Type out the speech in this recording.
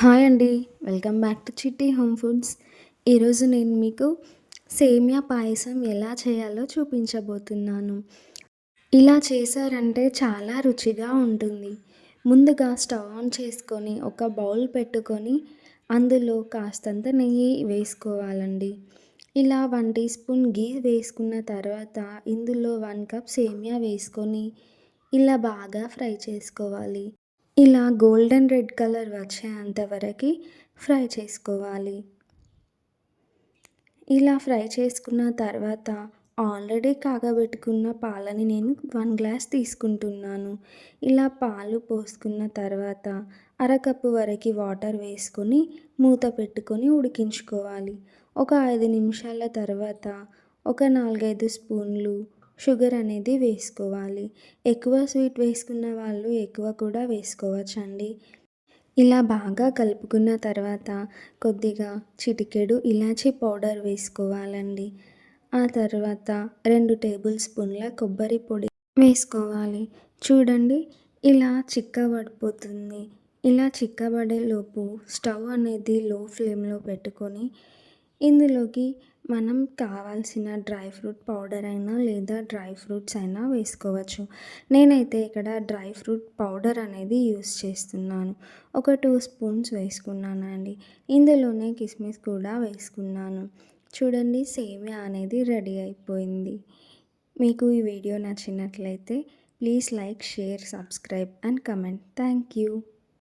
Hi అండి. Welcome back to చిట్టి home foods. ఈరోజు నేను మీకు సేమియా పాయసం ఎలా చేయాలో చూపించబోతున్నాను. ఇలా చేశారంటే చాలా రుచిగా ఉంటుంది. ముందుగా స్టవ్ ఆన్ చేసుకొని ఒక బౌల్ పెట్టుకొని అందులో కాస్తంత నెయ్యి వేసుకోవాలండి. ఇలా 1 టీ స్పూన్ ఘీ వేసుకున్న తర్వాత ఇందులో 1 కప్ సేమియా వేసుకొని ఇలా బాగా ఫ్రై చేసుకోవాలి. ఇలా గోల్డెన్ రెడ్ కలర్ వచ్చేంత వరకి ఫ్రై చేసుకోవాలి. ఇలా ఫ్రై చేసుకున్న తర్వాత ఆల్రెడీ కాగబెట్టుకున్న పాలని నేను 1 గ్లాస్ తీసుకుంటున్నాను. ఇలా పాలు పోసుకున్న తర్వాత అరకప్పు వరకి వాటర్ వేసుకొని మూత పెట్టుకొని ఉడికించుకోవాలి. ఒక 5 నిమిషాల తర్వాత ఒక 4, 5 స్పూన్లు షుగర్ అనేది వేసుకోవాలి. ఎక్కువ స్వీట్ వేసుకున్న వాళ్ళు ఎక్కువ కూడా వేసుకోవచ్చండి. ఇలా బాగా కలుపుకున్న తర్వాత కొద్దిగా చిటికెడు ఇలాచీ పౌడర్ వేసుకోవాలండి. ఆ తర్వాత 2 టేబుల్ స్పూన్ల కొబ్బరి పొడి వేసుకోవాలి. చూడండి ఇలా చిక్కబడిపోతుంది. ఇలా చిక్కబడేలోపు స్టవ్ అనేది లో ఫ్లేమ్‌లో పెట్టుకొని ఇందులోకి మనం కావాల్సిన డ్రై ఫ్రూట్ పౌడర్ అయినా లేదా డ్రై ఫ్రూట్స్ అయినా వేసుకోవచ్చు. నేనైతే ఇక్కడ డ్రై ఫ్రూట్ పౌడర్ అనేది యూస్ చేస్తున్నాను. ఒక 2 స్పూన్స్ వేసుకున్నానండి. ఇందులోనే కిస్మిస్ కూడా వేసుకున్నాను. చూడండి సేమియా అనేది రెడీ అయిపోయింది. మీకు ఈ వీడియో నచ్చినట్లయితే please like, share, subscribe and comment. Thank you.